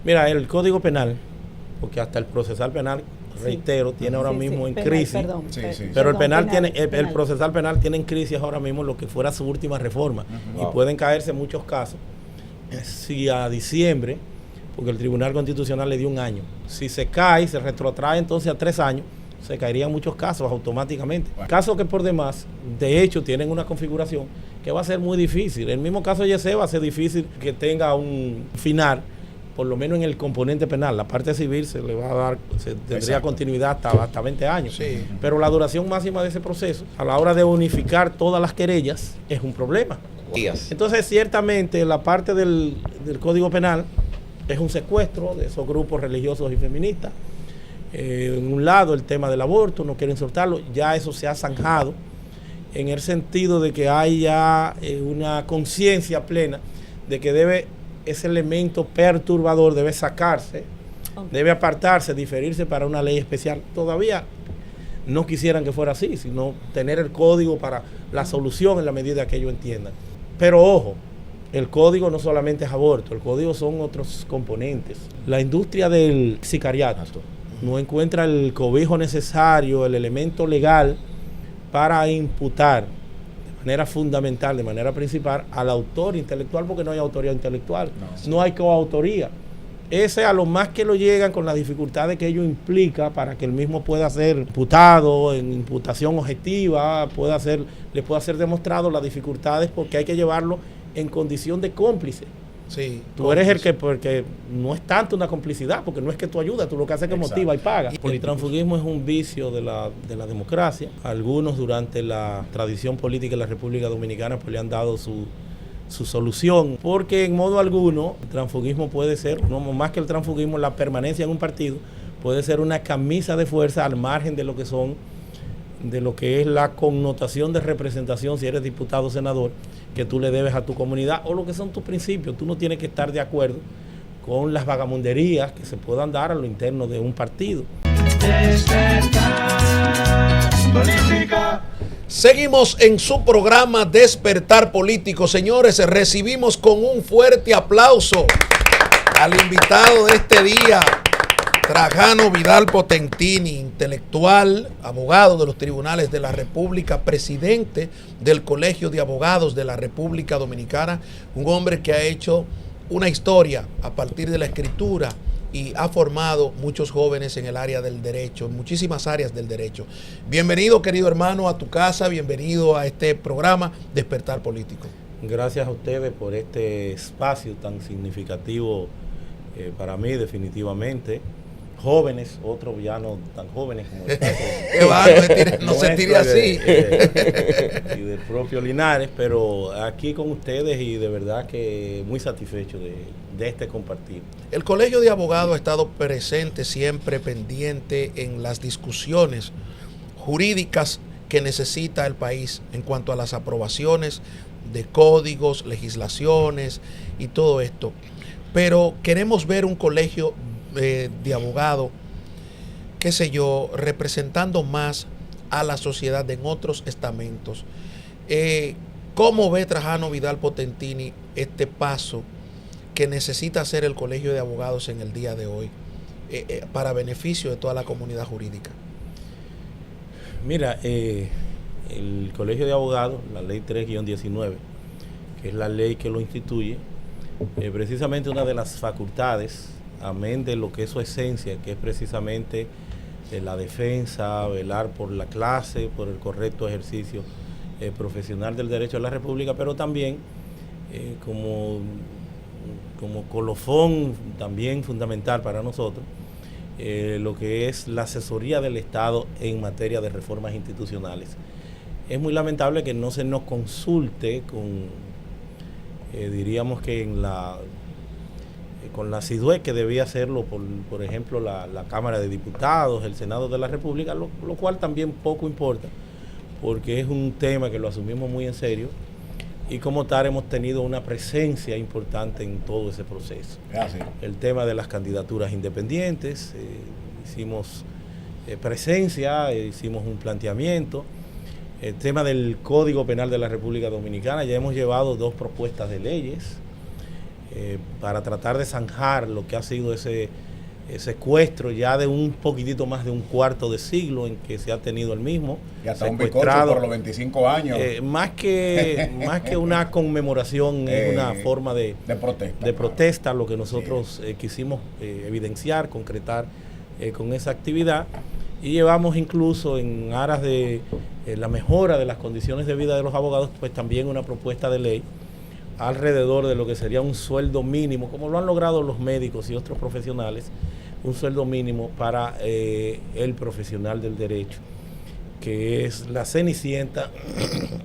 Mira, el Código Penal, porque hasta el procesal penal, reitero, tiene ahora mismo en crisis. Pero el penal tiene, el procesal penal tiene en crisis ahora mismo lo que fuera su última reforma. Y pueden caerse muchos casos. Si a diciembre, porque el Tribunal Constitucional le dio 1 año, si se cae, se retrotrae entonces a 3 años, se caerían muchos casos automáticamente. Casos que por demás, de hecho, tienen una configuración que va a ser muy difícil. El mismo caso de Yesé va a ser difícil que tenga un final, por lo menos en el componente penal. La parte civil se le va a dar, se tendría continuidad hasta 20 años. Sí. Pero la duración máxima de ese proceso, a la hora de unificar todas las querellas, es un problema. Entonces, ciertamente, la parte del Código Penal es un secuestro de esos grupos religiosos y feministas. En un lado, el tema del aborto, no quieren soltarlo, ya eso se ha zanjado, en el sentido de que hay ya una conciencia plena de que ese elemento perturbador debe sacarse, debe apartarse, diferirse para una ley especial. Todavía no quisieran que fuera así, sino tener el código para la solución en la medida que ellos entiendan. Pero ojo, el código no solamente es aborto, el código son otros componentes. La industria del sicariato no encuentra el cobijo necesario, el elemento legal para imputar de manera fundamental, de manera principal, al autor intelectual, porque no hay autoría intelectual, no hay coautoría. Ese a lo más que lo llegan con las dificultades que ello implica para que el mismo pueda ser imputado en imputación objetiva, le pueda ser demostrado las dificultades, porque hay que llevarlo en condición de cómplice. Sí, tú eres el que, porque no es tanto una complicidad, porque no es que tú ayudas, tú lo que haces es que motiva y paga. El transfugismo es un vicio de la democracia. Algunos durante la tradición política de la República Dominicana pues le han dado su solución, porque en modo alguno el transfugismo puede ser, no más que el transfugismo, la permanencia en un partido puede ser una camisa de fuerza al margen de lo que es la connotación de representación, si eres diputado o senador, que tú le debes a tu comunidad, o lo que son tus principios. Tú no tienes que estar de acuerdo con las vagamunderías que se puedan dar a lo interno de un partido. Seguimos en su programa Despertar Político. Señores, recibimos con un fuerte aplauso al invitado de este día, Trajano Vidal Potentini, intelectual, abogado de los tribunales de la República, presidente del Colegio de Abogados de la República Dominicana, un hombre que ha hecho una historia a partir de la escritura y ha formado muchos jóvenes en el área del derecho, en muchísimas áreas del derecho. Bienvenido, querido hermano, a tu casa, bienvenido a este programa Despertar Político. Gracias a ustedes por este espacio tan significativo para mí, definitivamente. Jóvenes, otros ya no tan jóvenes como el caso no se tire así. Y del propio Linares, pero aquí con ustedes y de verdad que muy satisfecho de este compartir. El Colegio de Abogados ha estado presente, siempre pendiente en las discusiones jurídicas que necesita el país en cuanto a las aprobaciones de códigos, legislaciones y todo esto. Pero queremos ver un colegio de abogados, qué sé yo, representando más a la sociedad en otros estamentos. ¿Cómo ve Trajano Vidal Potentini este paso que necesita hacer el Colegio de Abogados en el día de hoy para beneficio de toda la comunidad jurídica? Mira, el Colegio de Abogados, la ley 3-19, que es la ley que lo instituye, precisamente una de las facultades, amén de lo que es su esencia, que es precisamente la defensa, velar por la clase, por el correcto ejercicio profesional del derecho de la República, pero también como colofón también fundamental para nosotros, lo que es la asesoría del Estado en materia de reformas institucionales. Es muy lamentable que no se nos consulte diríamos que con la asidue que debía hacerlo, por ejemplo, la Cámara de Diputados, el Senado de la República, lo cual también poco importa, porque es un tema que lo asumimos muy en serio y como tal hemos tenido una presencia importante en todo ese proceso. Gracias. El tema de las candidaturas independientes, hicimos presencia, hicimos un planteamiento. El tema del Código Penal de la República Dominicana, ya hemos llevado 2 propuestas de leyes. para tratar de zanjar lo que ha sido ese secuestro ya de un poquitito más de un cuarto de siglo en que se ha tenido el mismo. Y hasta un bizcocho por los 25 años. Más que una conmemoración, es una forma de protesta, lo que nosotros quisimos evidenciar, concretar con esa actividad. Y llevamos incluso en aras de la mejora de las condiciones de vida de los abogados, pues también una propuesta de ley alrededor de lo que sería un sueldo mínimo, como lo han logrado los médicos y otros profesionales, un sueldo mínimo para el profesional del derecho, que es la cenicienta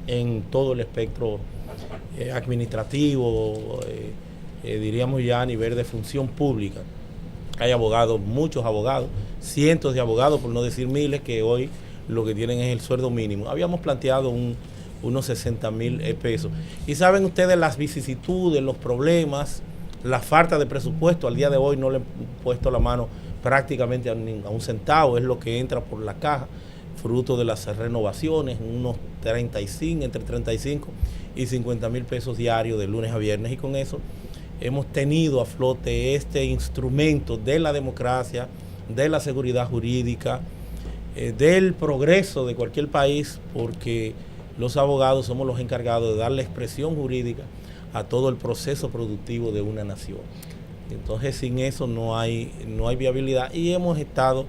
en todo el espectro administrativo, diríamos ya a nivel de función pública. Hay abogados, muchos abogados, cientos de abogados, por no decir miles, que hoy lo que tienen es el sueldo mínimo. Habíamos planteado unos 60,000 pesos. Y saben ustedes las vicisitudes, los problemas, la falta de presupuesto. Al día de hoy no le he puesto la mano prácticamente a un centavo, es lo que entra por la caja, fruto de las renovaciones, unos 35, entre 35 y 50,000 pesos diarios de lunes a viernes. Y con eso hemos tenido a flote este instrumento de la democracia, de la seguridad jurídica, del progreso de cualquier país, porque los abogados somos los encargados de darle expresión jurídica a todo el proceso productivo de una nación. Entonces, sin eso no hay viabilidad, y hemos estado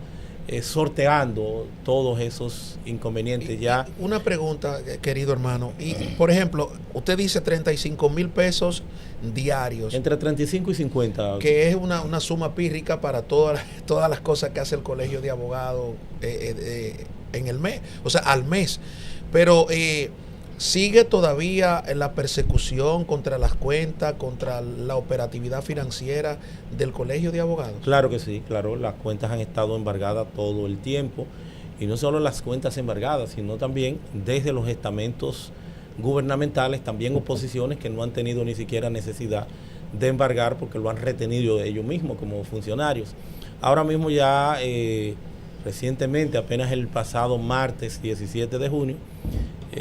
sorteando todos esos inconvenientes ya. Una pregunta, querido hermano. Y, por ejemplo, usted dice 35,000 pesos diarios. Entre 35 y 50. Que es una suma pírrica para todas las cosas que hace el Colegio de Abogados en el mes, o sea, al mes. Pero sigue todavía la persecución contra las cuentas, contra la operatividad financiera del Colegio de Abogados. Claro que sí, claro, las cuentas han estado embargadas todo el tiempo, y no solo las cuentas embargadas, sino también desde los estamentos gubernamentales, también oposiciones que no han tenido ni siquiera necesidad de embargar porque lo han retenido ellos mismos como funcionarios. Ahora mismo ya recientemente, apenas el pasado martes 17 de junio,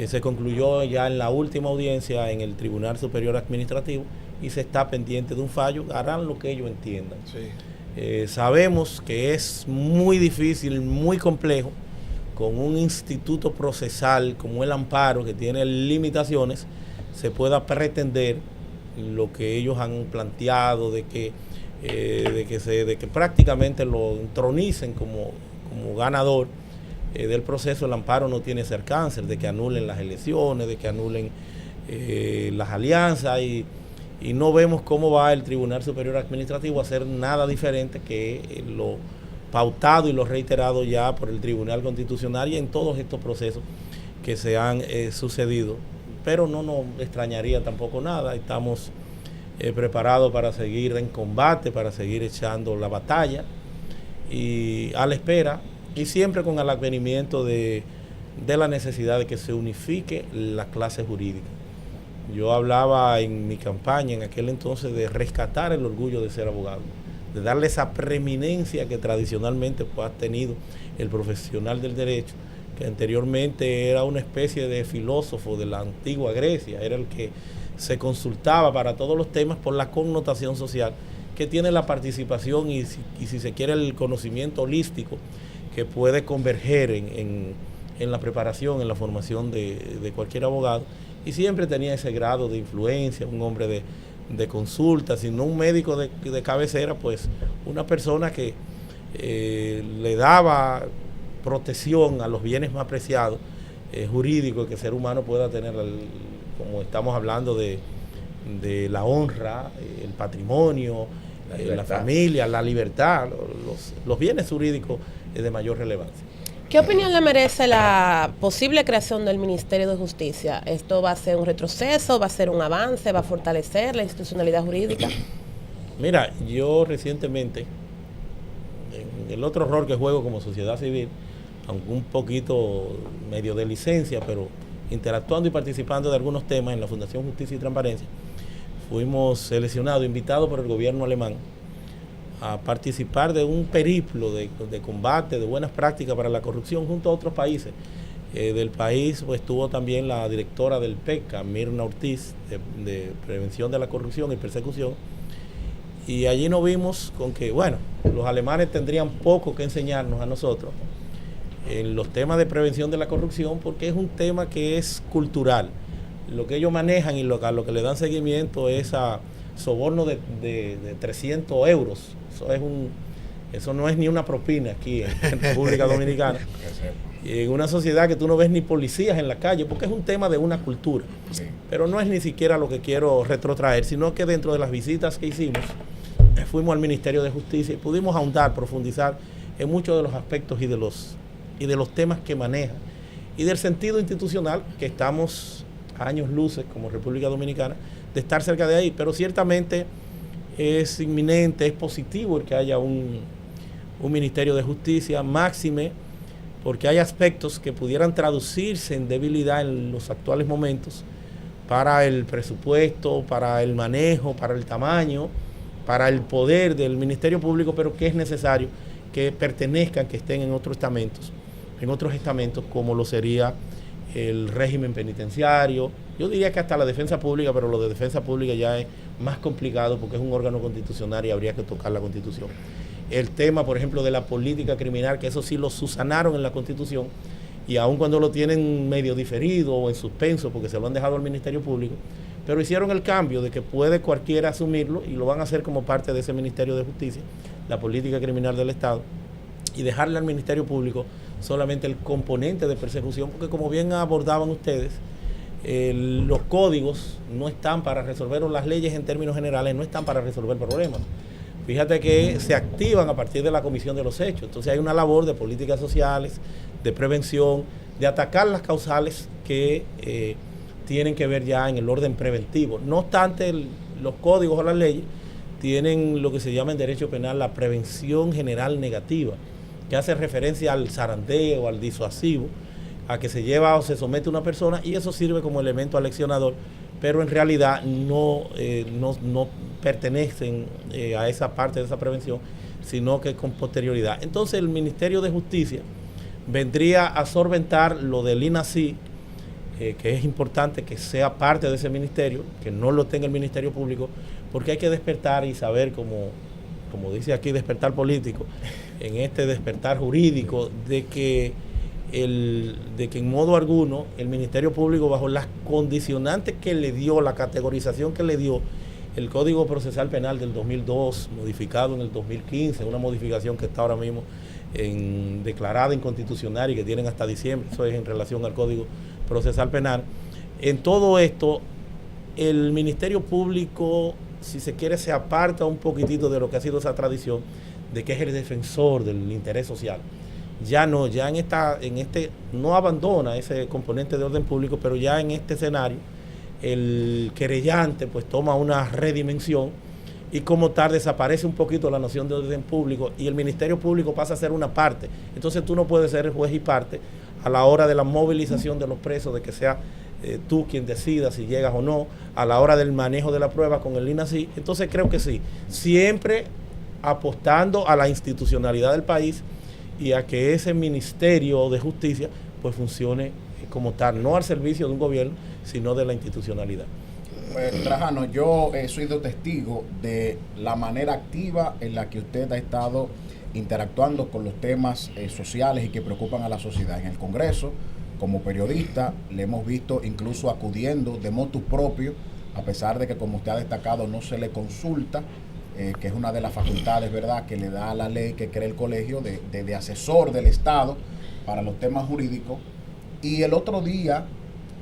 se concluyó ya en la última audiencia en el Tribunal Superior Administrativo y se está pendiente de un fallo. Harán lo que ellos entiendan. Sí. Sabemos que es muy difícil, muy complejo, con un instituto procesal como el amparo, que tiene limitaciones, se pueda pretender lo que ellos han planteado de que prácticamente lo entronicen como ganador del proceso. El amparo no tiene ese alcance, de que anulen las elecciones, de que anulen las alianzas, y no vemos cómo va el Tribunal Superior Administrativo a hacer nada diferente que lo pautado y lo reiterado ya por el Tribunal Constitucional y en todos estos procesos que se han sucedido. Pero no nos extrañaría tampoco nada. Estamos preparados para seguir en combate, para seguir echando la batalla y a la espera, y siempre con el advenimiento de la necesidad de que se unifique la clase jurídica. Yo hablaba en mi campaña en aquel entonces de rescatar el orgullo de ser abogado, de darle esa preeminencia que tradicionalmente pues, ha tenido el profesional del derecho, que anteriormente era una especie de filósofo de la antigua Grecia, era el que se consultaba para todos los temas por la connotación social que tiene la participación y si se quiere el conocimiento holístico que puede converger en la preparación, en la formación de cualquier abogado, y siempre tenía ese grado de influencia, un hombre de consulta, sino un médico de cabecera, pues una persona que le daba protección a los bienes más preciados jurídicos que el ser humano pueda tener, como estamos hablando de la honra, el patrimonio, la familia, la libertad, los bienes jurídicos de mayor relevancia. ¿Qué opinión le merece la posible creación del Ministerio de Justicia? ¿Esto va a ser un retroceso, va a ser un avance, va a fortalecer la institucionalidad jurídica? Mira, yo recientemente, en el otro rol que juego como sociedad civil, aunque un poquito medio de licencia, pero interactuando y participando de algunos temas en la Fundación Justicia y Transparencia, fuimos seleccionados, invitados por el gobierno alemán a participar de un periplo de combate, de buenas prácticas para la corrupción junto a otros países. Del país pues, estuvo también la directora del PECA, Mirna Ortiz, de Prevención de la Corrupción y Persecución, Y allí nos vimos con que, bueno, los alemanes tendrían poco que enseñarnos a nosotros en los temas de prevención de la corrupción, porque es un tema que es cultural. Lo que ellos manejan y a lo que le dan seguimiento es a soborno de 300 euros. Eso no es ni una propina aquí en República Dominicana. Y en una sociedad que tú no ves ni policías en la calle, porque es un tema de una cultura. Sí. Pero no es ni siquiera lo que quiero retrotraer, sino que dentro de las visitas que hicimos, fuimos al Ministerio de Justicia y pudimos ahondar, profundizar en muchos de los aspectos y de los temas que maneja, y del sentido institucional, que estamos a años luces como República Dominicana de estar cerca de ahí, pero ciertamente es inminente, es positivo el que haya un Ministerio de Justicia, máxime, porque hay aspectos que pudieran traducirse en debilidad en los actuales momentos para el presupuesto, para el manejo, para el tamaño, para el poder del Ministerio Público, pero que es necesario que pertenezcan, que estén en otros estamentos como lo sería el régimen penitenciario. Yo diría que hasta la defensa pública, pero lo de defensa pública ya es más complicado porque es un órgano constitucional y habría que tocar la Constitución. El tema, por ejemplo, de la política criminal, que eso sí lo subsanaron en la Constitución, y aun cuando lo tienen medio diferido o en suspenso porque se lo han dejado al Ministerio Público, pero hicieron el cambio de que puede cualquiera asumirlo y lo van a hacer como parte de ese Ministerio de Justicia, la política criminal del Estado, y dejarle al Ministerio Público solamente el componente de persecución, porque como bien abordaban ustedes, los códigos no están para resolver, o las leyes en términos generales no están para resolver problemas. Fíjate que se activan a partir de la comisión de los hechos. Entonces hay una labor de políticas sociales, de prevención, de atacar las causales que tienen que ver ya en el orden preventivo. No obstante, los códigos o las leyes tienen lo que se llama en derecho penal la prevención general negativa, que hace referencia al zarandeo, al disuasivo, a que se lleva o se somete a una persona, y eso sirve como elemento aleccionador, pero en realidad no pertenecen a esa parte de esa prevención, sino que con posterioridad. Entonces el Ministerio de Justicia vendría a solventar lo del INACI, que es importante que sea parte de ese ministerio, que no lo tenga el Ministerio Público, porque hay que despertar y saber, como dice aquí, despertar político, en este despertar jurídico, de que en modo alguno el Ministerio Público, bajo las condicionantes que le dio, la categorización que le dio el Código Procesal Penal del 2002, modificado en el 2015, una modificación que está ahora mismo declarada inconstitucional y que tienen hasta diciembre, eso es en relación al Código Procesal Penal. En todo esto, el Ministerio Público, si se quiere, se aparta un poquitito de lo que ha sido esa tradición de que es el defensor del interés social. Ya no abandona ese componente de orden público, pero ya en este escenario el querellante pues toma una redimensión y como tal desaparece un poquito la noción de orden público y el Ministerio Público pasa a ser una parte. Entonces tú no puedes ser juez y parte a la hora de la movilización de los presos, de que sea tú quien decida si llegas o no, a la hora del manejo de la prueba con el INACI. Entonces creo que sí, siempre apostando a la institucionalidad del país y a que ese Ministerio de Justicia pues funcione como tal, no al servicio de un gobierno, sino de la institucionalidad. Trajano, yo he sido testigo de la manera activa en la que usted ha estado interactuando con los temas sociales y que preocupan a la sociedad. En el Congreso, como periodista, le hemos visto incluso acudiendo de motu propio, a pesar de que, como usted ha destacado, no se le consulta, que es una de las facultades, ¿verdad?, que le da la ley que crea el colegio de asesor del Estado para los temas jurídicos. Y el otro día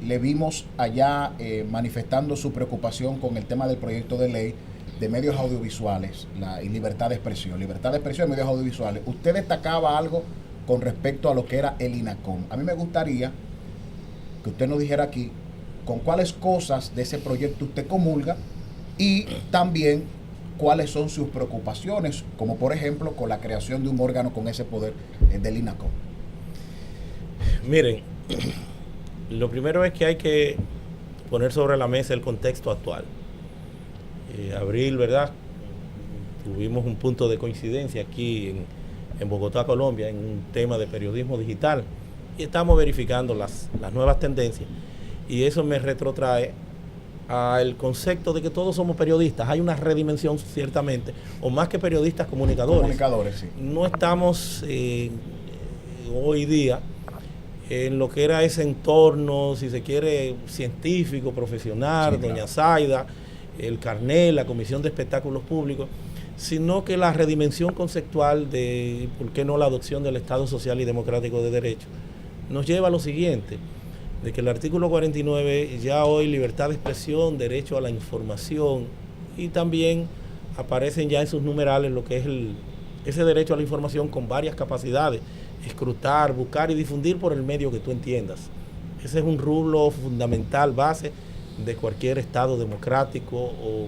le vimos allá manifestando su preocupación con el tema del proyecto de ley de medios audiovisuales y libertad de expresión en medios audiovisuales. Usted destacaba algo con respecto a lo que era el INACOM. A mí me gustaría que usted nos dijera aquí con cuáles cosas de ese proyecto usted comulga y también cuáles son sus preocupaciones, como por ejemplo con la creación de un órgano con ese poder del INACOM. Miren, lo primero es que hay que poner sobre la mesa el contexto actual. Abril, ¿verdad? Tuvimos un punto de coincidencia aquí en Bogotá, Colombia, en un tema de periodismo digital y estamos verificando las nuevas tendencias y eso me retrotrae al concepto de que todos somos periodistas. Hay una redimensión ciertamente, o más que periodistas, comunicadores. Comunicadores, sí. No estamos hoy día en lo que era ese entorno, si se quiere, científico, profesional, sí, doña Zaida, el Carnet, la Comisión de Espectáculos Públicos, sino que la redimensión conceptual de, ¿por qué no la adopción del Estado Social y Democrático de Derecho? Nos lleva a lo siguiente, de que el artículo 49 ya hoy libertad de expresión, derecho a la información, y también aparecen ya en sus numerales lo que es ese derecho a la información con varias capacidades, escrutar, buscar y difundir por el medio que tú entiendas. Ese es un rubro fundamental, base de cualquier Estado democrático o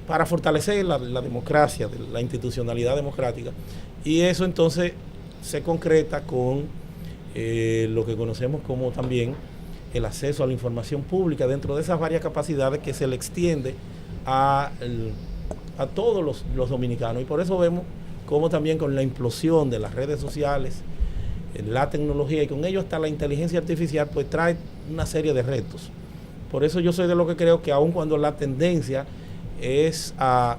para fortalecer la democracia, la institucionalidad democrática. Y eso entonces se concreta con lo que conocemos como también el acceso a la información pública dentro de esas varias capacidades que se le extiende a todos los dominicanos. Y por eso vemos como también con la implosión de las redes sociales, la tecnología y con ello hasta la inteligencia artificial, pues trae una serie de retos. Por eso yo soy de lo que creo que aun cuando la tendencia es a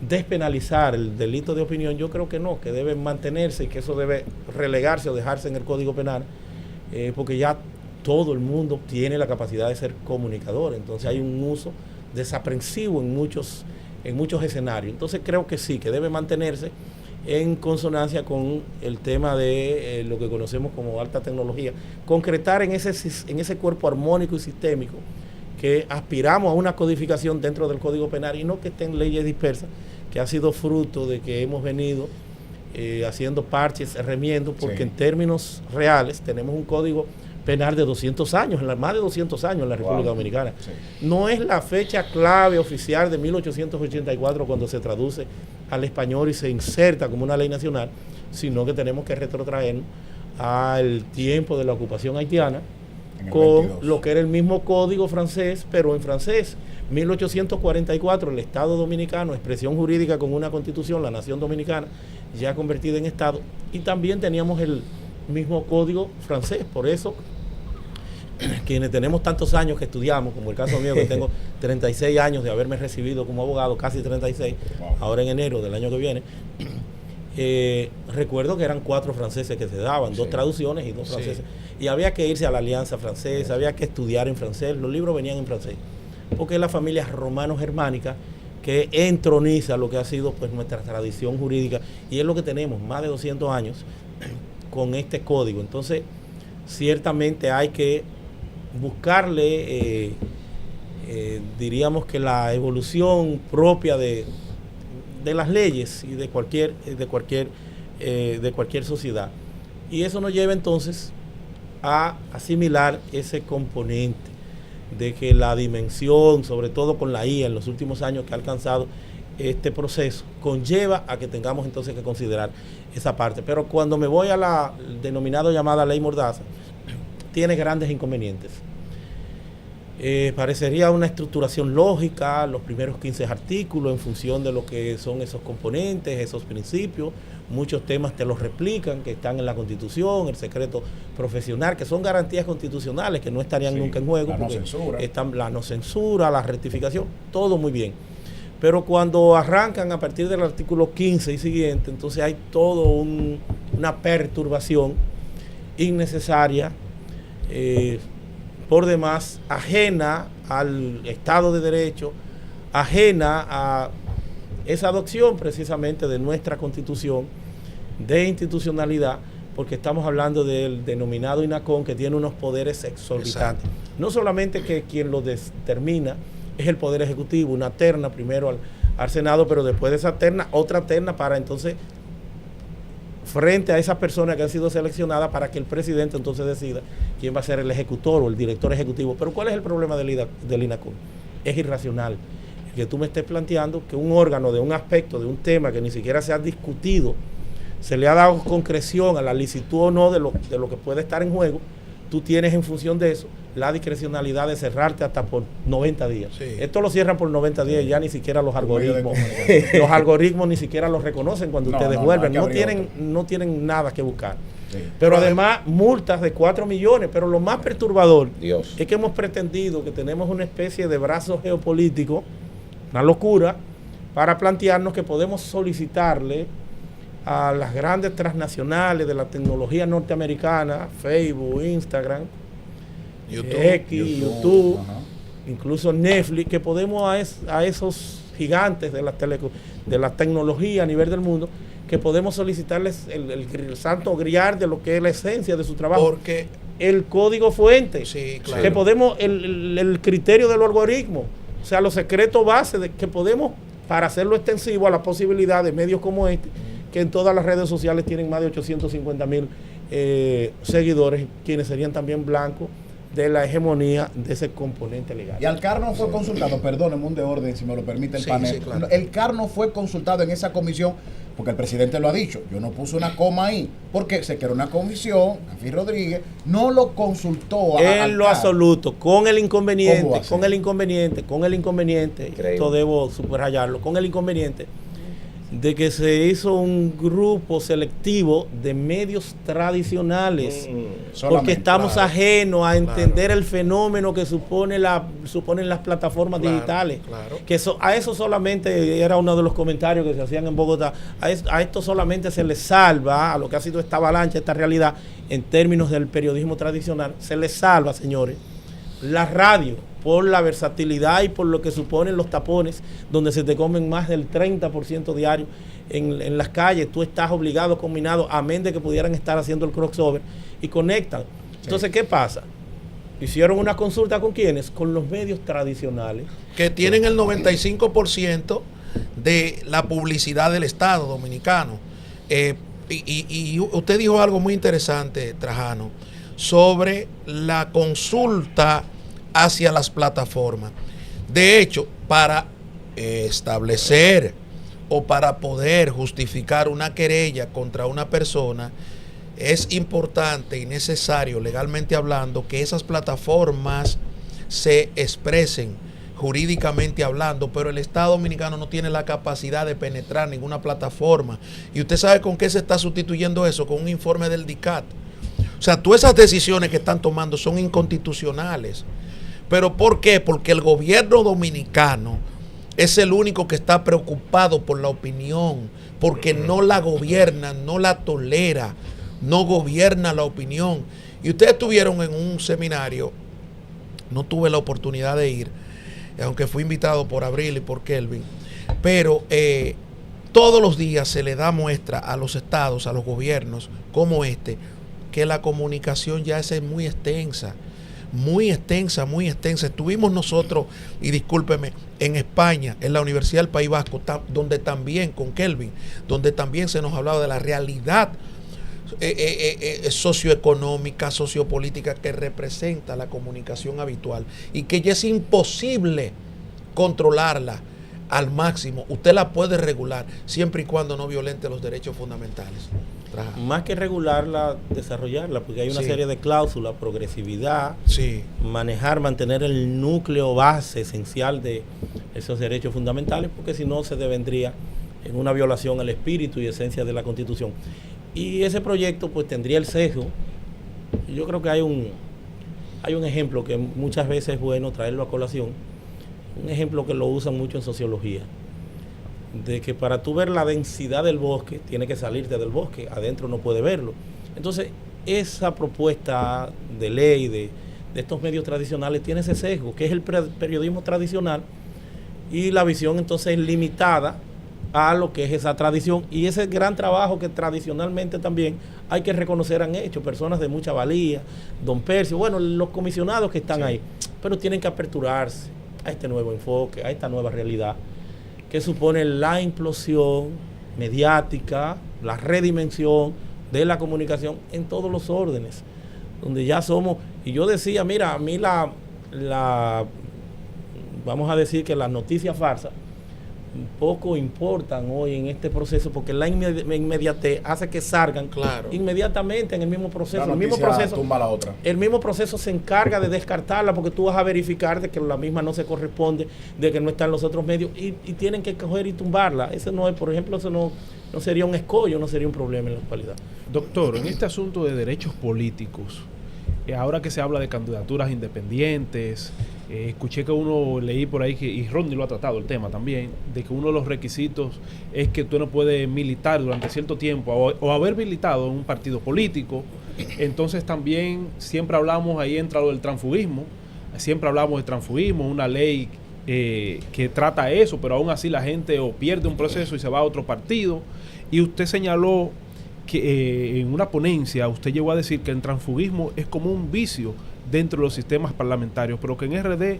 despenalizar el delito de opinión, yo creo que no, que debe mantenerse y que eso debe relegarse o dejarse en el Código Penal, porque ya todo el mundo tiene la capacidad de ser comunicador, entonces hay un uso desaprensivo en muchos escenarios. Entonces creo que sí, que debe mantenerse en consonancia con el tema de lo que conocemos como alta tecnología, concretar en ese cuerpo armónico y sistémico que aspiramos a una codificación dentro del Código Penal y no que estén leyes dispersas, que ha sido fruto de que hemos venido haciendo parches, remiendos, porque sí, en términos reales tenemos un Código Penal de 200 años, más de 200 años en la República Dominicana. Sí. No es la fecha clave oficial de 1884 cuando se traduce al español y se inserta como una ley nacional, sino que tenemos que retrotraernos al tiempo de la ocupación haitiana con 22, lo que era el mismo código francés, pero en francés. 1844, el Estado Dominicano, expresión jurídica con una constitución, la nación dominicana, ya convertida en Estado, y también teníamos el mismo código francés. Por eso quienes tenemos tantos años que estudiamos, como el caso mío que tengo 36 años de haberme recibido como abogado, casi 36, ahora en enero del año que viene, recuerdo que eran 4 franceses que se daban, 2 traducciones y 2 franceses, y había que irse a la Alianza Francesa, había que estudiar en francés, los libros venían en francés, porque es la familia romano-germánica que entroniza lo que ha sido pues nuestra tradición jurídica, y es lo que tenemos, más de 200 años con este código. Entonces ciertamente hay que buscarle diríamos que la evolución propia de las leyes y de cualquier sociedad, y eso nos lleva entonces a asimilar ese componente de que la dimensión, sobre todo con la IA en los últimos años que ha alcanzado este proceso, conlleva a que tengamos entonces que considerar esa parte. Pero cuando me voy a la denominada llamada ley Mordaza, tiene grandes inconvenientes. Parecería una estructuración lógica, los primeros 15 artículos en función de lo que son esos componentes, esos principios. Muchos temas te los replican, que están en la Constitución, el secreto profesional, que son garantías constitucionales que no estarían nunca en juego. La no censura. Están la no censura, la rectificación, todo muy bien. Pero cuando arrancan a partir del artículo 15 y siguiente, entonces hay todo una perturbación innecesaria, por demás, ajena al Estado de Derecho, ajena a esa adopción precisamente de nuestra Constitución de institucionalidad, porque estamos hablando del denominado INACON, que tiene unos poderes exorbitantes. Exacto. No solamente que quien lo determina es el Poder Ejecutivo, una terna primero al Senado, pero después de esa terna, otra terna para entonces, frente a esas personas que han sido seleccionadas, para que el presidente entonces decida quién va a ser el ejecutor o el director ejecutivo. Pero ¿cuál es el problema del INACON? Es irracional que tú me estés planteando que un órgano de un aspecto, de un tema que ni siquiera se ha discutido, se le ha dado concreción a la licitud o no de lo que puede estar en juego. Tú tienes en función de eso la discrecionalidad de cerrarte hasta por 90 días. Sí. Esto lo cierran por 90 días y ya ni siquiera los algoritmos ni siquiera los reconocen cuando ustedes vuelven. No tienen nada que buscar. Sí. Pero además multas de 4 millones. Pero lo más perturbador es que hemos pretendido que tenemos una especie de brazo geopolítico, una locura, para plantearnos que podemos solicitarle a las grandes transnacionales de la tecnología norteamericana, Facebook, Instagram, YouTube, incluso Netflix, que podemos a esos gigantes de la tecnología a nivel del mundo, que podemos solicitarles el santo grial de lo que es la esencia de su trabajo. Porque el código fuente, sí, claro, que podemos, el criterio del algoritmo, o sea, los secretos bases de que podemos, para hacerlo extensivo a la posibilidad de medios como este, que en todas las redes sociales tienen más de 850,000 seguidores, quienes serían también blancos de la hegemonía de ese componente legal. Y al CAR no fue consultado, perdóneme un de orden, si me lo permite el panel. Sí, claro. El CAR no fue consultado en esa comisión, porque el presidente lo ha dicho, yo no puse una coma ahí, porque se creó una comisión, Anfis Rodríguez no lo consultó en lo absoluto, con el inconveniente, esto debo subrayarlo, con el inconveniente de que se hizo un grupo selectivo de medios tradicionales, porque estamos ajenos a entender el fenómeno que suponen las plataformas digitales. Que a eso solamente era uno de los comentarios que se hacían en Bogotá. A esto solamente se le salva, a lo que ha sido esta avalancha, esta realidad, en términos del periodismo tradicional, se le salva, señores, la radio, por la versatilidad y por lo que suponen los tapones, donde se te comen más del 30% diario en las calles. Tú estás obligado, combinado, amén de que pudieran estar haciendo el crossover, y conectan. Entonces, ¿qué pasa? Hicieron una consulta ¿con quiénes? Con los medios tradicionales, que tienen el 95% de la publicidad del Estado dominicano. Y usted dijo algo muy interesante, Trajano, sobre la consulta hacia las plataformas. De hecho, para establecer o para poder justificar una querella contra una persona, es importante y necesario, legalmente hablando, que esas plataformas se expresen jurídicamente hablando, pero el Estado dominicano no tiene la capacidad de penetrar ninguna plataforma. ¿Y usted sabe con qué se está sustituyendo eso? Con un informe del DICAT. O sea, todas esas decisiones que están tomando son inconstitucionales. ¿Pero por qué? Porque el gobierno dominicano es el único que está preocupado por la opinión, porque no la gobierna, no la tolera, no gobierna la opinión. Y ustedes estuvieron en un seminario, no tuve la oportunidad de ir, aunque fui invitado por Abril y por Kelvin, pero todos los días se le da muestra a los estados, a los gobiernos como este, que la comunicación ya es muy extensa. Muy extensa, muy extensa. Estuvimos nosotros, y discúlpeme, en España, en la Universidad del País Vasco, donde también, con Kelvin, donde también se nos hablaba de la realidad socioeconómica, sociopolítica que representa la comunicación habitual y que ya es imposible controlarla al máximo. Usted la puede regular siempre y cuando no violente los derechos fundamentales. Más que regularla, desarrollarla, porque hay una serie de cláusulas, progresividad, mantener el núcleo base esencial de esos derechos fundamentales, porque si no se devendría en una violación al espíritu y esencia de la Constitución. Y ese proyecto pues tendría el sesgo. Yo creo que hay un ejemplo que muchas veces es bueno traerlo a colación, un ejemplo que lo usan mucho en sociología, de que para tú ver la densidad del bosque, tiene que salirte del bosque, adentro no puede verlo. Entonces, esa propuesta de ley de estos medios tradicionales tiene ese sesgo, que es el periodismo tradicional, y la visión entonces es limitada a lo que es esa tradición, y ese gran trabajo que tradicionalmente también hay que reconocer han hecho personas de mucha valía, don Percio, bueno, los comisionados que están ahí, pero tienen que aperturarse a este nuevo enfoque, a esta nueva realidad, que supone la implosión mediática, la redimensión de la comunicación en todos los órdenes, donde ya somos, y yo decía, mira, a mí vamos a decir que la noticia farsa poco importan hoy en este proceso, porque la inmediatez hace que salgan inmediatamente en el mismo proceso. Tumba la otra. El mismo proceso se encarga de descartarla, porque tú vas a verificar de que la misma no se corresponde, de que no están los otros medios, y tienen que coger y tumbarla. Eso no es, por ejemplo, eso no sería un escollo, no sería un problema en la actualidad. Doctor, en este asunto de derechos políticos, ahora que se habla de candidaturas independientes, escuché que leí por ahí, y Rodney lo ha tratado el tema también, de que uno de los requisitos es que tú no puedes militar durante cierto tiempo o haber militado en un partido político. Entonces también siempre hablamos, ahí entra lo del transfugismo, una ley que trata eso, pero aún así la gente o pierde un proceso y se va a otro partido. Y usted señaló que en una ponencia usted llegó a decir que el transfugismo es como un vicio dentro de los sistemas parlamentarios, pero que en RD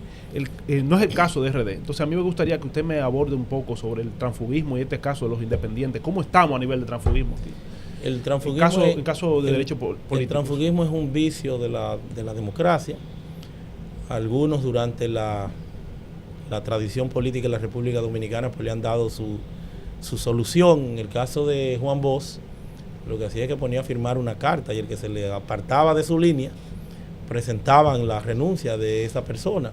no es el caso de RD. Entonces a mí me gustaría que usted me aborde un poco sobre el transfugismo y este caso de los independientes. ¿Cómo estamos a nivel de transfugismo aquí? El transfugismo en caso de derecho político. El transfugismo es un vicio de la democracia. Algunos durante la tradición política de la República Dominicana pues le han dado su solución. En el caso de Juan Bosch, lo que hacía es que ponía a firmar una carta, y el que se le apartaba de su línea presentaban la renuncia de esa persona,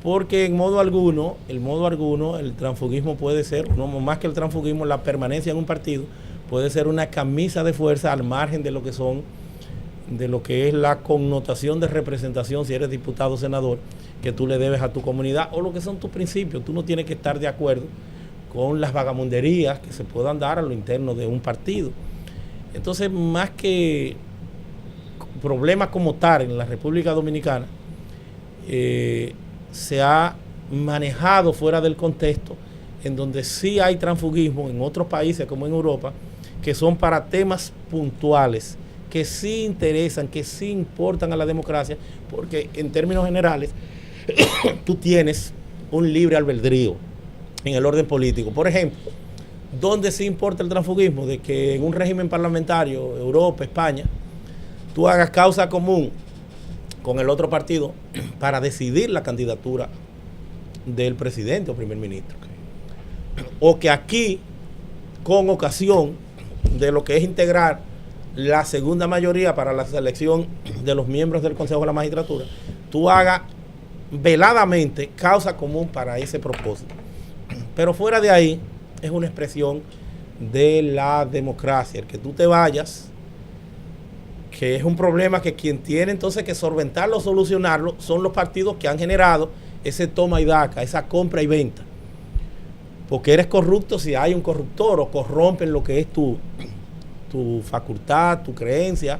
porque en modo alguno el transfugismo puede ser, no más que el transfugismo, la permanencia en un partido puede ser una camisa de fuerza al margen de lo que es la connotación de representación, si eres diputado o senador, que tú le debes a tu comunidad, o lo que son tus principios. Tú no tienes que estar de acuerdo con las vagamunderías que se puedan dar a lo interno de un partido. Entonces, más que problemas como tal en la República Dominicana, se ha manejado fuera del contexto, en donde sí hay transfugismo en otros países como en Europa, que son para temas puntuales, que sí interesan, que sí importan a la democracia, porque en términos generales tú tienes un libre albedrío en el orden político. Por ejemplo, ¿dónde sí importa el transfugismo? De que en un régimen parlamentario, Europa, España, tú hagas causa común con el otro partido para decidir la candidatura del presidente o primer ministro. O que aquí, con ocasión de lo que es integrar la segunda mayoría para la selección de los miembros del Consejo de la Magistratura, tú hagas veladamente causa común para ese propósito. Pero fuera de ahí, es una expresión de la democracia. El que tú te vayas, que es un problema que quien tiene entonces que solventarlo, solucionarlo, son los partidos que han generado ese toma y daca, esa compra y venta. Porque eres corrupto si hay un corruptor, o corrompen lo que es tu facultad, tu creencia,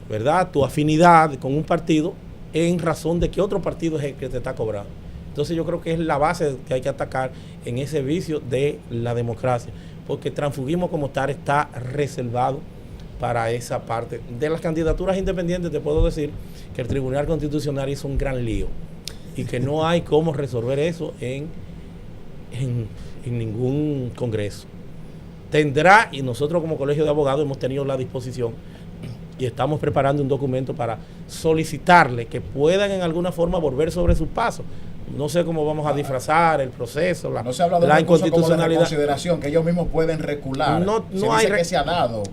¿verdad? Tu afinidad con un partido en razón de que otro partido es el que te está cobrando. Entonces yo creo que es la base que hay que atacar en ese vicio de la democracia, porque el transfugismo como tal está reservado para esa parte. De las candidaturas independientes te puedo decir que el Tribunal Constitucional hizo un gran lío y que no hay cómo resolver eso en ningún congreso. Tendrá, y nosotros como Colegio de Abogados hemos tenido la disposición y estamos preparando un documento para solicitarle que puedan en alguna forma volver sobre sus pasos. No sé cómo vamos a disfrazar el proceso, no se habla de la inconstitucionalidad, como de consideración, que ellos mismos pueden recular. No dice que se ha dado.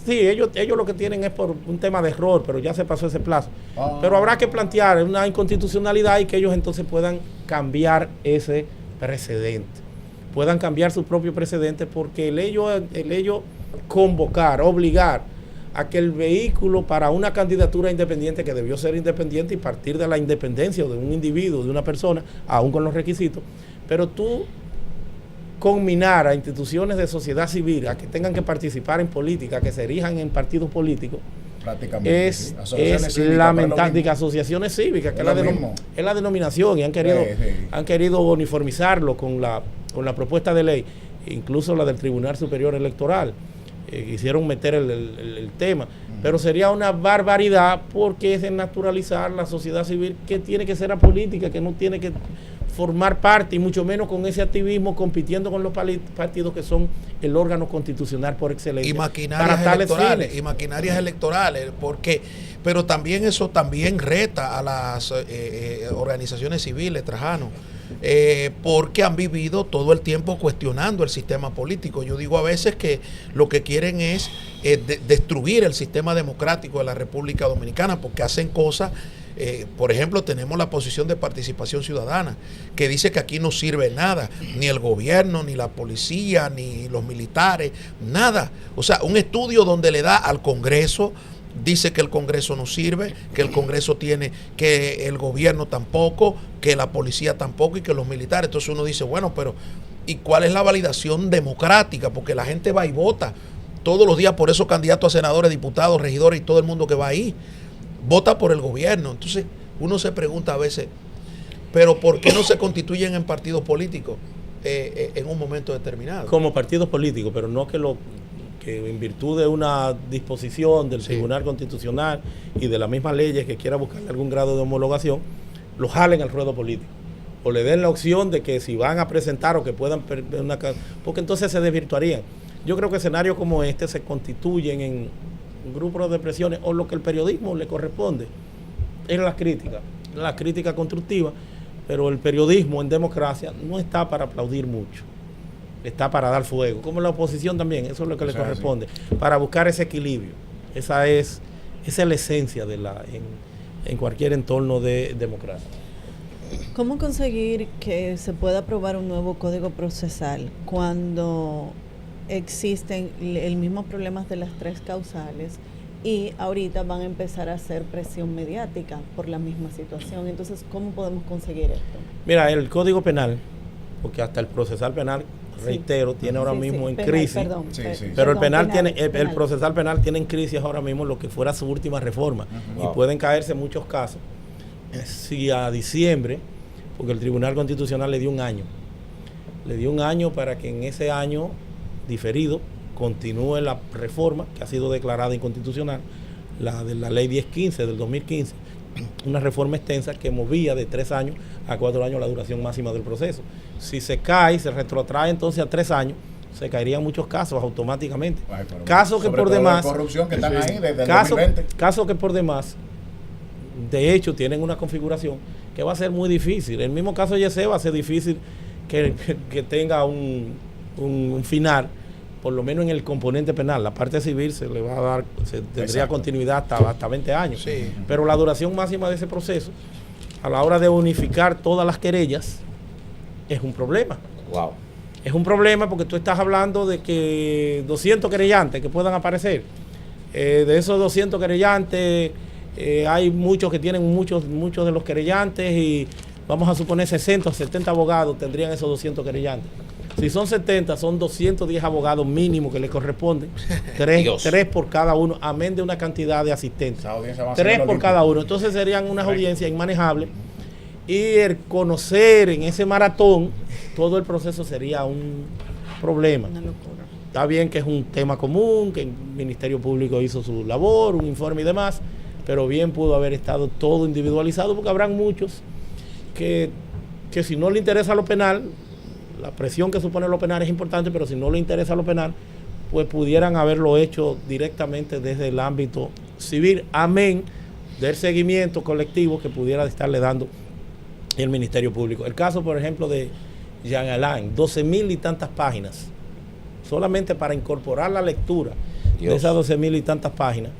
Sí, ellos lo que tienen es por un tema de error, pero ya se pasó ese plazo. Pero habrá que plantear una inconstitucionalidad y que ellos entonces puedan cambiar ese precedente, puedan cambiar su propio precedente, porque el ello convocar, obligar a que el vehículo para una candidatura independiente, que debió ser independiente y partir de la independencia de un individuo, de una persona, aún con los requisitos, pero tú combinar a instituciones de sociedad civil a que tengan que participar en política, que se erijan en partidos políticos, es lamentable. Asociaciones cívicas, que es la denominación, y han querido uniformizarlo con la propuesta de ley, incluso la del Tribunal Superior Electoral. Quisieron meter el tema, pero sería una barbaridad, porque es naturalizar la sociedad civil, que tiene que ser apolítica, que no tiene que formar parte, y mucho menos con ese activismo compitiendo con los partidos que son el órgano constitucional por excelencia. Y maquinarias electorales, porque, pero también eso también reta a las organizaciones civiles, Trajano, porque han vivido todo el tiempo cuestionando el sistema político. Yo digo a veces que lo que quieren es destruir el sistema democrático de la República Dominicana, porque hacen cosas. Por ejemplo, tenemos la posición de participación ciudadana, que dice que aquí no sirve nada, ni el gobierno, ni la policía, ni los militares, nada. O sea, un estudio donde le da al Congreso, dice que el Congreso no sirve, que el Congreso tiene, que el gobierno tampoco, que la policía tampoco y que los militares. Entonces uno dice, bueno, pero ¿y cuál es la validación democrática? Porque la gente va y vota todos los días por esos candidatos a senadores, diputados, regidores y todo el mundo que va ahí. Vota por el gobierno. Entonces uno se pregunta a veces, pero ¿por qué no se constituyen en partidos políticos en un momento determinado? Como partidos políticos, pero no que en virtud de una disposición del Tribunal Constitucional y de las mismas leyes que quiera buscar algún grado de homologación, lo jalen al ruedo político. O le den la opción de que si van a presentar o que puedan perder una... Porque entonces se desvirtuarían. Yo creo que escenarios como este se constituyen en grupos de presiones o lo que el periodismo le corresponde es la crítica constructiva, pero el periodismo en democracia no está para aplaudir mucho, está para dar fuego, como la oposición también, eso es lo que le corresponde, para buscar ese equilibrio. Esa es la esencia en cualquier entorno de democracia. ¿Cómo conseguir que se pueda aprobar un nuevo código procesal cuando existen el mismo problemas de las 3 causales y ahorita van a empezar a hacer presión mediática por la misma situación? Entonces, ¿cómo podemos conseguir esto? Mira, el Código Penal, porque hasta el procesal penal, reitero, tiene ahora mismo en penal, crisis, pero el procesal penal tiene en crisis ahora mismo lo que fuera su última reforma, y pueden caerse muchos casos si a diciembre, porque el Tribunal Constitucional le dio un año para que en ese año diferido continúe la reforma que ha sido declarada inconstitucional, la de la ley 1015 del 2015, una reforma extensa que movía de 3 años a 4 años la duración máxima del proceso. Si se cae, se retrotrae entonces a 3 años, se caerían muchos casos automáticamente. Casos que por demás, corrupción que están ahí desde el 2020. Casos que por demás, de hecho, tienen una configuración que va a ser muy difícil. El mismo caso de Yesé va a ser difícil que tenga un final, por lo menos en el componente penal. La parte civil se le va a dar, tendría continuidad hasta 20 años. Sí. Pero la duración máxima de ese proceso, a la hora de unificar todas las querellas, es un problema. Wow. Es un problema porque tú estás hablando de que 200 querellantes que puedan aparecer. De esos 200 querellantes, hay muchos que tienen muchos de los querellantes, y vamos a suponer 60 o 70 abogados tendrían esos 200 querellantes. Si son 70, son 210 abogados mínimo que les corresponden. 3 por cada uno, amén de una cantidad de asistentes. 3 por cada uno. Entonces serían unas audiencias inmanejables. Y el conocer en ese maratón todo el proceso sería un problema. Una locura. Está bien que es un tema común, que el Ministerio Público hizo su labor, un informe y demás, pero bien pudo haber estado todo individualizado, porque habrán muchos que si no le interesa lo penal, la presión que supone lo penal es importante, pero si no le interesa lo penal, pues pudieran haberlo hecho directamente desde el ámbito civil, amén del seguimiento colectivo que pudiera estarle dando el Ministerio Público. El caso, por ejemplo, de Jean Alain, 12,000 y tantas páginas, solamente para incorporar la lectura de esas 12,000 y tantas páginas,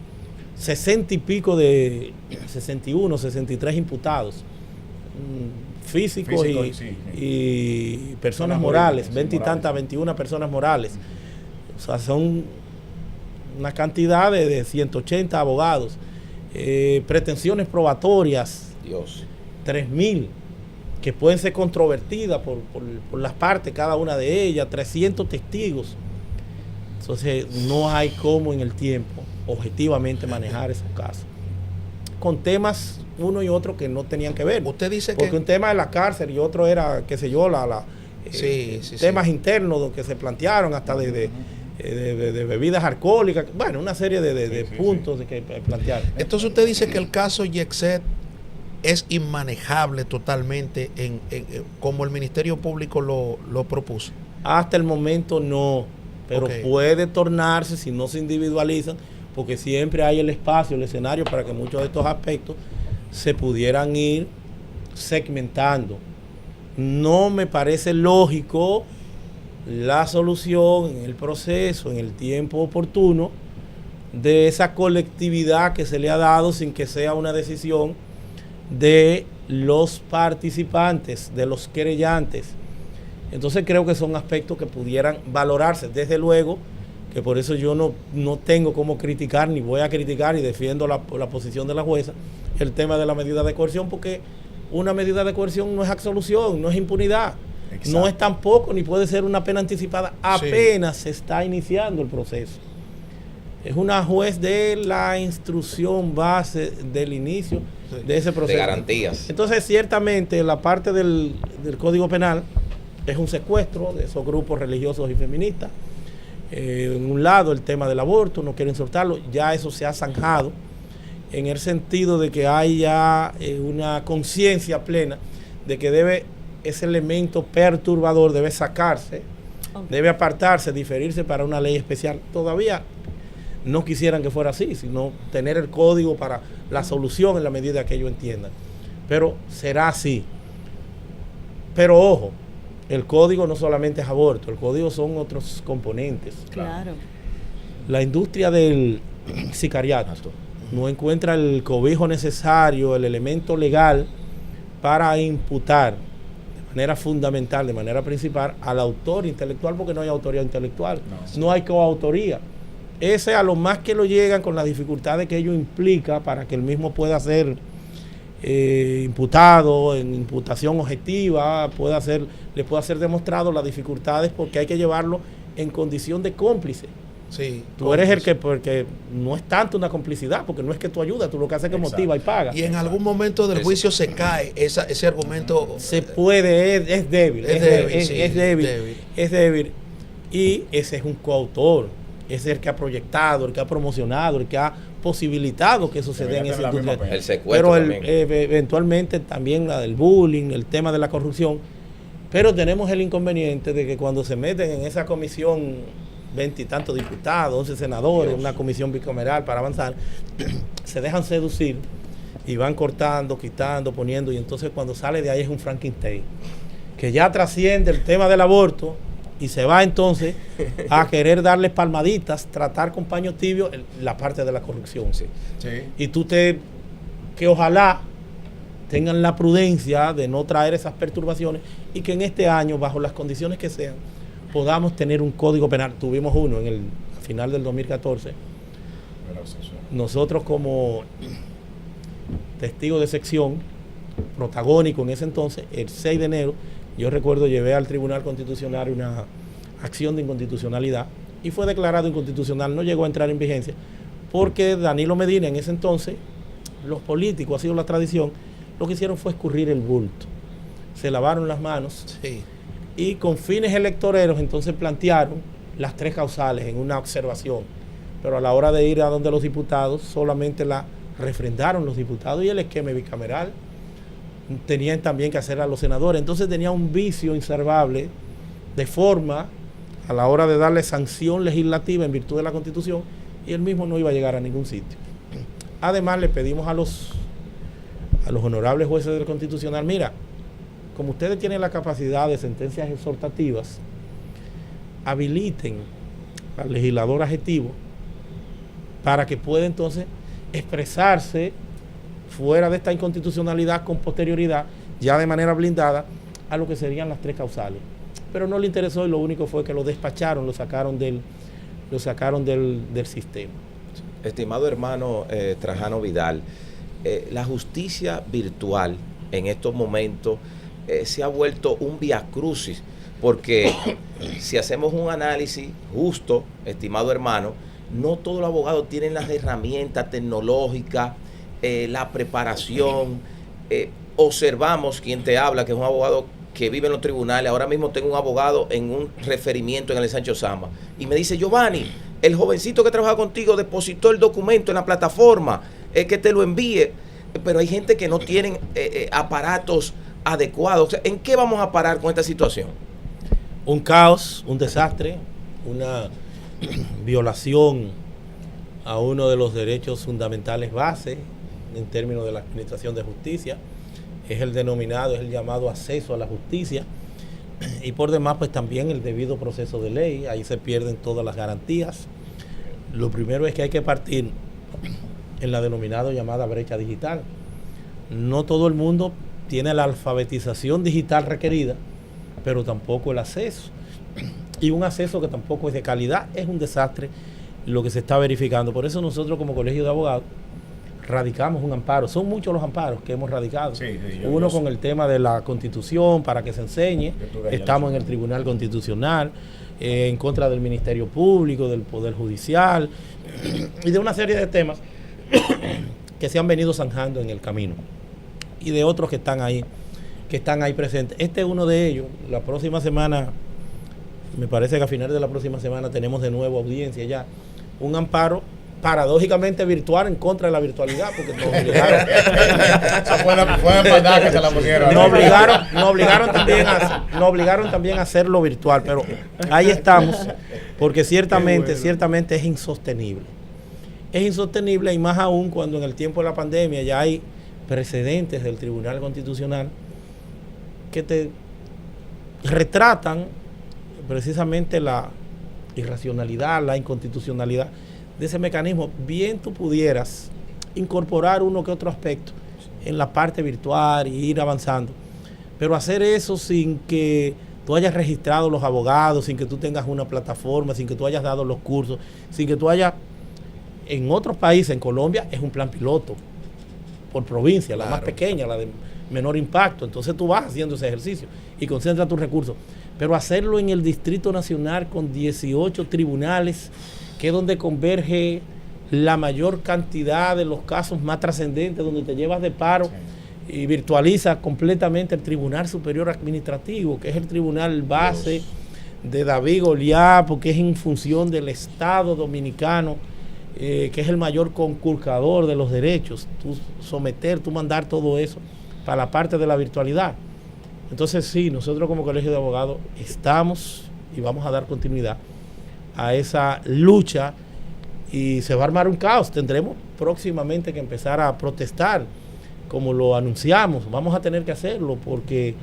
60 y pico de 61, 63 imputados, físicos y personas morales, 20 y tantas, 21 personas morales. O sea, son una cantidad de 180 abogados, pretensiones probatorias, 3,000, que pueden ser controvertidas por las partes, cada una de ellas, 300 testigos. Entonces, no hay cómo en el tiempo objetivamente manejar esos casos, con temas uno y otro que no tenían que ver. Usted dice porque un tema de la cárcel y otro era, qué sé yo, temas internos que se plantearon hasta de bebidas alcohólicas, bueno, una serie de puntos que plantearon. Entonces usted dice que el caso Yexet es inmanejable totalmente como el Ministerio Público lo propuso. Hasta el momento no, pero puede tornarse si no se individualizan, porque siempre hay el espacio, el escenario para que muchos de estos aspectos se pudieran ir segmentando no me parece lógico la solución en el proceso, en el tiempo oportuno, de esa colectividad que se le ha dado sin que sea una decisión de los participantes, de los querellantes. Entonces creo que son aspectos que pudieran valorarse. Desde luego que por eso yo no tengo cómo criticar, ni voy a criticar, y defiendo la posición de la jueza, el tema de la medida de coerción, porque una medida de coerción no es absolución, no es impunidad. Exacto. No es tampoco, ni puede ser una pena anticipada. Apenas se está iniciando el proceso. Es una juez de la instrucción base del inicio de ese proceso. De garantías. Entonces, ciertamente, la parte del Código Penal es un secuestro de esos grupos religiosos y feministas. En un lado, el tema del aborto, no quieren soltarlo. Ya eso se ha zanjado en el sentido de que hay ya una conciencia plena de que ese elemento perturbador debe sacarse, debe apartarse, diferirse para una ley especial. Todavía no quisieran que fuera así, sino tener el código para la solución en la medida que ellos entiendan. Pero será así. Pero ojo, el código no solamente es aborto, el código son otros componentes. Claro. La industria del sicariato no encuentra el cobijo necesario, el elemento legal para imputar de manera fundamental, de manera principal, al autor intelectual, porque no hay autoría intelectual, no hay coautoría. Ese a lo más que lo llegan con las dificultades que ello implica para que el mismo pueda ser imputado en imputación objetiva, le pueda ser demostrado las dificultades, porque hay que llevarlo en condición de cómplice. Sí, tú eres el que, porque no es tanto una complicidad, porque no es que tú ayudas, tú lo que haces es que motiva y paga. Y en algún momento del juicio se cae ese argumento. Se puede, es débil, es débil. Y ese es un coautor, ese es el que ha proyectado, el que ha promocionado, el que ha posibilitado que eso se dé en esa industria. El secuestro. Pero eventualmente también la del bullying, el tema de la corrupción. Pero tenemos el inconveniente de que cuando se meten en esa comisión 20 y tantos diputados, 11 senadores, una comisión bicameral para avanzar, se dejan seducir y van cortando, quitando, poniendo, y entonces cuando sale de ahí es un Frankenstein que ya trasciende el tema del aborto y se va entonces a querer darles palmaditas, tratar con paño tibio la parte de la corrupción. Sí. Y que ojalá tengan la prudencia de no traer esas perturbaciones y que en este año, bajo las condiciones que sean, podamos tener un código penal. Tuvimos uno a final del 2014. Nosotros como testigos de sección, protagónico en ese entonces, el 6 de enero, yo recuerdo llevé al Tribunal Constitucional una acción de inconstitucionalidad y fue declarado inconstitucional, no llegó a entrar en vigencia, porque Danilo Medina en ese entonces, los políticos, ha sido la tradición, lo que hicieron fue escurrir el bulto. Se lavaron las manos. Sí. Y con fines electoreros entonces plantearon las 3 causales en una observación, pero a la hora de ir a donde los diputados solamente la refrendaron los diputados y el esquema bicameral tenían también que hacer a los senadores. Entonces tenía un vicio insalvable de forma a la hora de darle sanción legislativa en virtud de la Constitución, y él mismo no iba a llegar a ningún sitio. Además le pedimos a los honorables jueces del Constitucional, mira, como ustedes tienen la capacidad de sentencias exhortativas, habiliten al legislador adjetivo para que pueda entonces expresarse fuera de esta inconstitucionalidad con posterioridad, ya de manera blindada, a lo que serían las 3 causales. Pero no le interesó y lo único fue que lo despacharon, lo sacaron del sistema. Estimado hermano Trajano Vidal, la justicia virtual en estos momentos se ha vuelto un viacrucis, porque si hacemos un análisis justo, estimado hermano, no todos los abogados tienen las herramientas tecnológicas, la preparación. Observamos quien te habla, que es un abogado que vive en los tribunales. Ahora mismo tengo un abogado en un referimiento en el Sancho Sama y me dice: Giovanni, el jovencito que trabaja contigo depositó el documento en la plataforma, que te lo envíe. Pero hay gente que no tienen aparatos adecuados. O sea, ¿en qué vamos a parar con esta situación? Un caos, un desastre, una violación a uno de los derechos fundamentales base en términos de la administración de justicia, es el denominado, es el llamado acceso a la justicia, y por demás pues también el debido proceso de ley. Ahí se pierden todas las garantías. Lo primero es que hay que partir en la denominada llamada brecha digital. No todo el mundo tiene la alfabetización digital requerida, pero tampoco el acceso. Y un acceso que tampoco es de calidad. Es un desastre lo que se está verificando. Por eso nosotros como Colegio de Abogados radicamos un amparo. Son muchos los amparos que hemos radicado. Uno con el tema de la Constitución para que se enseñe. Estamos en el Tribunal Constitucional, en contra del Ministerio Público, del Poder Judicial y de una serie de temas que se han venido zanjando en el camino, y de otros que están ahí presentes. Este es uno de ellos. La próxima semana, me parece que a finales de la próxima semana tenemos de nuevo audiencia ya. Un amparo paradójicamente virtual en contra de la virtualidad, porque nos obligaron. Nos obligaron también a hacerlo virtual, pero ahí estamos, porque ciertamente es insostenible. Es insostenible, y más aún cuando en el tiempo de la pandemia ya hay precedentes del Tribunal Constitucional que te retratan precisamente la irracionalidad, la inconstitucionalidad de ese mecanismo. Bien tú pudieras incorporar uno que otro aspecto en la parte virtual y ir avanzando, pero hacer eso sin que tú hayas registrado los abogados, sin que tú tengas una plataforma, sin que tú hayas dado los cursos, sin que tú hayas... En otros países, en Colombia, es un plan piloto por provincia, la más pequeña, la de menor impacto. Entonces tú vas haciendo ese ejercicio y concentras tus recursos. Pero hacerlo en el Distrito Nacional con 18 tribunales, que es donde converge la mayor cantidad de los casos más trascendentes, donde te llevas de paro y virtualiza completamente el Tribunal Superior Administrativo, que es el tribunal base de David Goliat, porque es en función del Estado dominicano, que es el mayor conculcador de los derechos. Tú mandar todo eso para la parte de la virtualidad. Entonces sí, nosotros como Colegio de Abogados estamos y vamos a dar continuidad a esa lucha, y se va a armar un caos. Tendremos próximamente que empezar a protestar, como lo anunciamos. Vamos a tener que hacerlo porque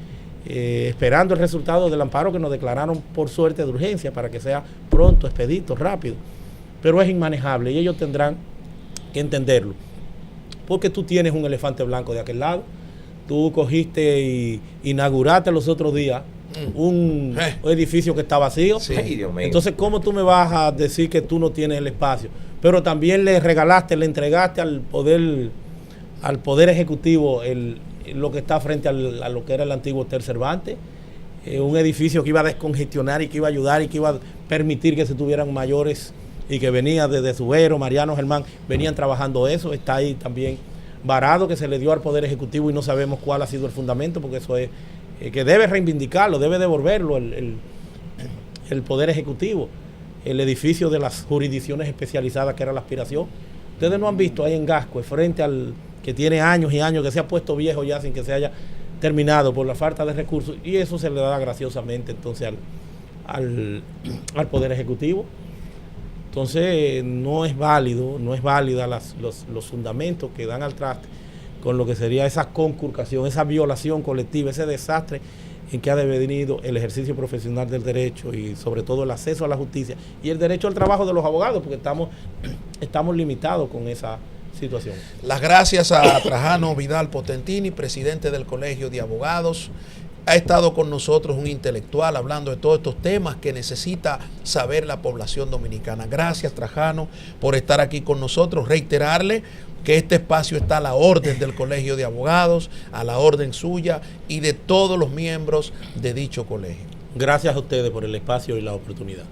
esperando el resultado del amparo que nos declararon por suerte de urgencia para que sea pronto, expedito, rápido. Pero es inmanejable y ellos tendrán que entenderlo, porque tú tienes un elefante blanco de aquel lado. Tú cogiste y inauguraste los otros días un edificio que está vacío. Entonces, ¿cómo tú me vas a decir que tú no tienes el espacio? Pero también le entregaste al poder ejecutivo lo que está frente a lo que era el antiguo Hotel Cervantes, un edificio que iba a descongestionar y que iba a ayudar y que iba a permitir que se tuvieran mayores, y que venía desde Subero, Mariano, Germán, venían trabajando eso. Está ahí también varado, que se le dio al Poder Ejecutivo y no sabemos cuál ha sido el fundamento, porque eso es que debe reivindicarlo, debe devolverlo el Poder Ejecutivo, el edificio de las jurisdicciones especializadas, que era la aspiración. Ustedes no han visto ahí en Gascue, frente al que tiene años y años, que se ha puesto viejo ya sin que se haya terminado por la falta de recursos, y eso se le da graciosamente entonces al Poder Ejecutivo. Entonces no es válida los fundamentos que dan al traste con lo que sería esa conculcación, esa violación colectiva, ese desastre en que ha devenido el ejercicio profesional del derecho, y sobre todo el acceso a la justicia y el derecho al trabajo de los abogados, porque estamos limitados con esa situación. Las gracias a Trajano Vidal Potentini, presidente del Colegio de Abogados. Ha estado con nosotros un intelectual hablando de todos estos temas que necesita saber la población dominicana. Gracias, Trajano, por estar aquí con nosotros. Reiterarle que este espacio está a la orden del Colegio de Abogados, a la orden suya y de todos los miembros de dicho colegio. Gracias a ustedes por el espacio y la oportunidad.